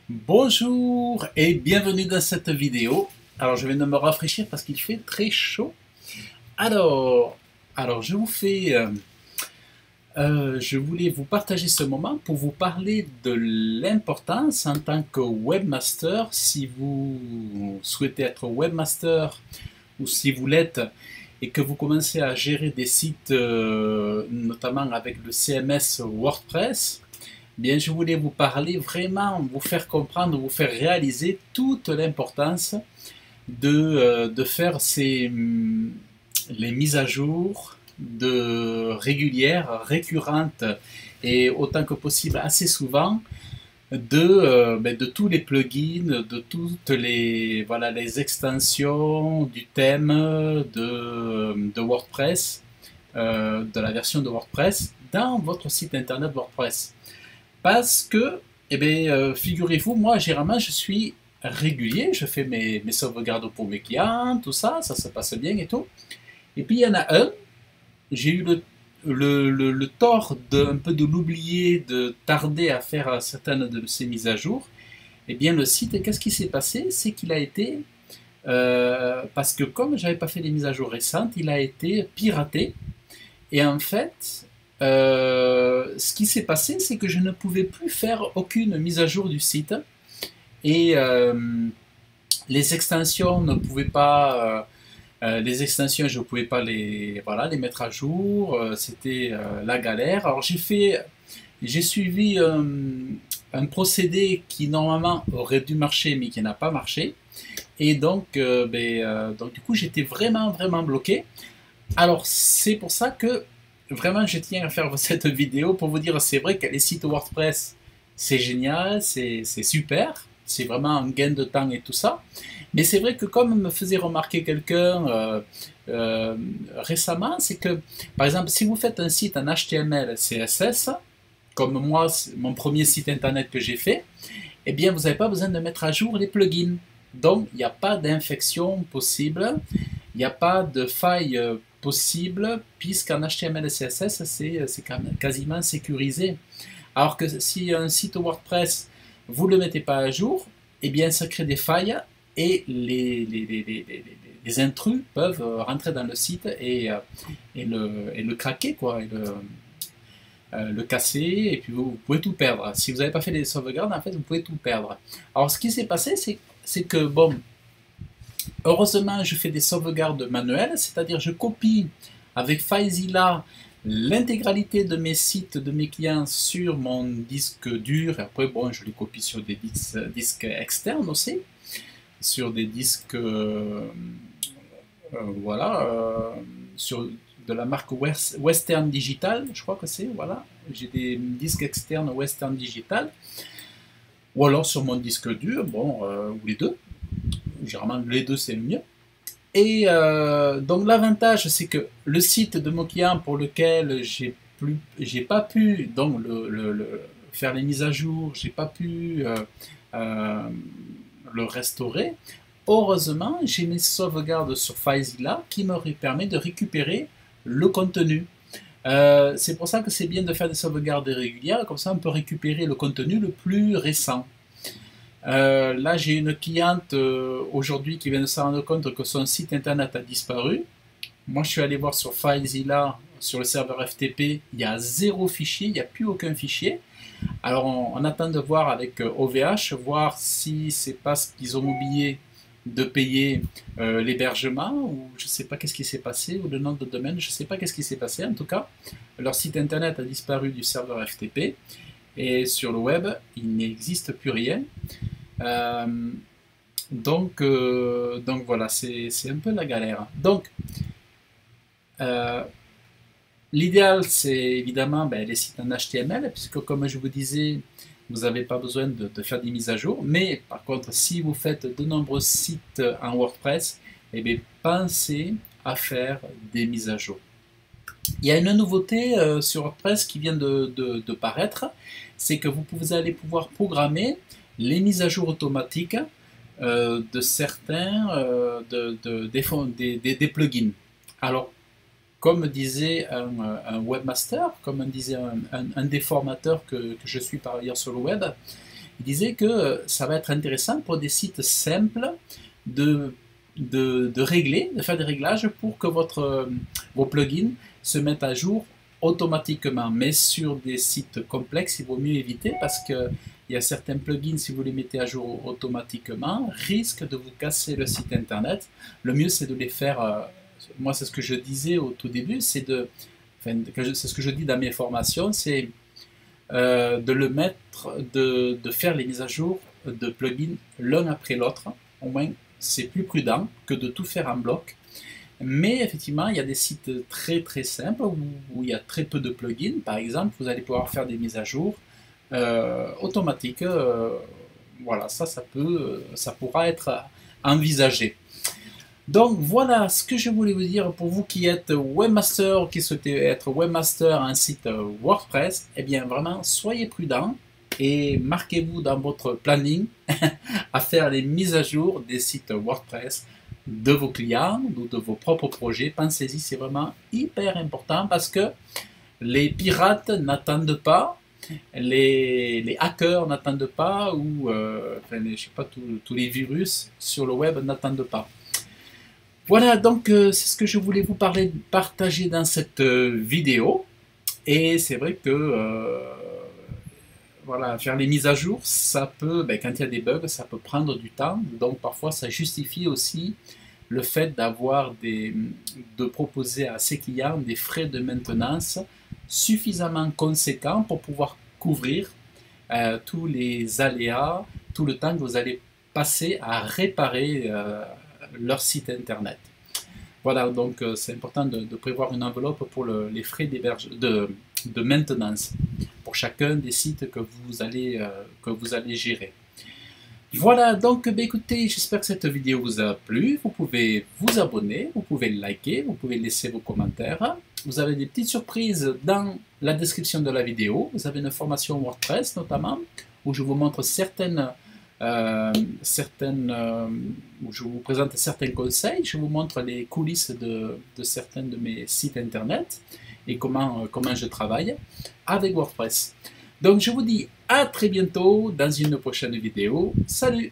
Bonjour et bienvenue dans cette vidéo. Alors je viens de me rafraîchir parce qu'il fait très chaud. Alors je voulais vous partager ce moment pour vous parler de l'importance en tant que webmaster, si vous souhaitez être webmaster ou si vous l'êtes et que vous commencez à gérer des sites, notamment avec le CMS WordPress. Bien, je voulais vous parler vraiment, vous faire comprendre, vous faire réaliser toute l'importance de faire les mises à jour régulières, récurrentes et autant que possible assez souvent de tous les plugins, de toutes les extensions du thème de WordPress, de la version de WordPress dans votre site internet WordPress. Parce que, figurez-vous, moi, généralement, je suis régulier, je fais mes sauvegardes pour mes clients, tout ça, ça se passe bien et tout. Et puis, il y en a un, j'ai eu le tort un peu de l'oublier, de tarder à faire certaines de ces mises à jour. Eh bien, le site, qu'est-ce qui s'est passé? C'est qu'il a été, parce que comme j'avais pas fait les mises à jour récentes, il a été piraté. Et en fait, ce qui s'est passé, c'est que je ne pouvais plus faire aucune mise à jour du site. Et les extensions ne pouvaient pas. Les extensions, je ne pouvais pas les mettre à jour. C'était la galère. Alors j'ai suivi un procédé qui normalement aurait dû marcher, mais qui n'a pas marché. Et donc du coup, j'étais vraiment bloqué. Alors, c'est pour ça que vraiment je tiens à faire cette vidéo pour vous dire c'est vrai que les sites WordPress, c'est génial, c'est super, c'est vraiment un gain de temps et tout ça. Mais c'est vrai que comme me faisait remarquer quelqu'un récemment, c'est que par exemple, si vous faites un site en HTML, CSS, comme moi, mon premier site internet que j'ai fait, eh bien, vous n'avez pas besoin de mettre à jour les plugins. Donc, il n'y a pas d'infection possible, il n'y a pas de faille possible, puisqu'en HTML et CSS, c'est quasiment sécurisé. Alors que si un site WordPress, vous ne le mettez pas à jour, eh bien, ça crée des failles et les intrus peuvent rentrer dans le site et le craquer, quoi, et le casser, et puis vous pouvez tout perdre. Si vous n'avez pas fait les sauvegardes, en fait, vous pouvez tout perdre. Alors, ce qui s'est passé, c'est que, bon, heureusement, je fais des sauvegardes manuelles, c'est-à-dire je copie avec FileZilla l'intégralité de mes sites, de mes clients sur mon disque dur. Et après, bon, je les copie sur des disques externes aussi, sur des disques, voilà, sur de la marque Western Digital, je crois que c'est, voilà. J'ai des disques externes Western Digital, ou alors sur mon disque dur, bon, ou les deux. Généralement, les deux, c'est le mieux. Et donc l'avantage, c'est que le site de mon client pour lequel j'ai pas pu donc faire les mises à jour, j'ai pas pu euh, le restaurer. Heureusement, j'ai mes sauvegardes sur FileZilla qui me permet de récupérer le contenu. C'est pour ça que c'est bien de faire des sauvegardes régulières, comme ça on peut récupérer le contenu le plus récent. Là, j'ai une cliente aujourd'hui qui vient de se rendre compte que son site internet a disparu. Moi, je suis allé voir sur FileZilla, sur le serveur FTP, il y a zéro fichier, il n'y a plus aucun fichier. Alors, on attend de voir avec OVH, voir si c'est parce qu'ils ont oublié de payer l'hébergement, ou je ne sais pas qu'est-ce qui s'est passé, ou le nom de domaine, je ne sais pas qu'est-ce qui s'est passé. En tout cas, leur site internet a disparu du serveur FTP, et sur le web, il n'existe plus rien. Euh, donc voilà, c'est un peu la galère. Donc, euh, l'idéal, c'est évidemment les sites en HTML, puisque comme je vous disais, vous n'avez pas besoin de faire des mises à jour. Mais par contre, si vous faites de nombreux sites en WordPress, eh bien, pensez à faire des mises à jour. Il y a une nouveauté sur WordPress qui vient de paraître, c'est que vous allez pouvoir programmer les mises à jour automatiques de certains des plugins. Alors, comme disait webmaster, comme disait un des formateurs que je suis par ailleurs sur le web, il disait que ça va être intéressant pour des sites simples de régler, de faire des réglages pour que vos plugins se mettent à jour automatiquement. Mais sur des sites complexes, il vaut mieux éviter parce que il y a certains plugins, si vous les mettez à jour automatiquement, risquent de vous casser le site internet. Le mieux, c'est de les faire. Moi, c'est ce que je disais au tout début, c'est c'est ce que je dis dans mes formations, c'est de faire les mises à jour de plugins l'un après l'autre. Au moins, c'est plus prudent que de tout faire en bloc. Mais effectivement, il y a des sites très très simples où il y a très peu de plugins. Par exemple, vous allez pouvoir faire des mises à jour automatiques. Voilà, ça pourra être envisagé. Donc voilà ce que je voulais vous dire pour vous qui êtes webmaster ou qui souhaitez être webmaster à un site WordPress. Eh bien vraiment, soyez prudents et marquez-vous dans votre planning à faire les mises à jour des sites WordPress de vos clients ou de vos propres projets. Pensez-y, c'est vraiment hyper important parce que les pirates n'attendent pas, les hackers n'attendent pas ou je sais pas, tous les virus sur le web n'attendent pas. Voilà, donc c'est ce que je voulais vous partager dans cette vidéo. Et c'est vrai que voilà, faire les mises à jour, ça peut, quand il y a des bugs, ça peut prendre du temps. Donc parfois, ça justifie aussi le fait de proposer à ses clients des frais de maintenance suffisamment conséquents pour pouvoir couvrir tous les aléas, tout le temps que vous allez passer à réparer leur site internet. Voilà, donc c'est important de prévoir une enveloppe pour les frais de maintenance pour chacun des sites que vous allez gérer. Voilà, donc écoutez, j'espère que cette vidéo vous a plu. Vous pouvez vous abonner, vous pouvez liker, vous pouvez laisser vos commentaires. Vous avez des petites surprises dans la description de la vidéo. Vous avez une formation WordPress notamment, où je vous montre où je vous présente certains conseils, je vous montre les coulisses de certains de mes sites internet et comment je travaille avec WordPress. Donc je vous dis à très bientôt dans une prochaine vidéo. Salut!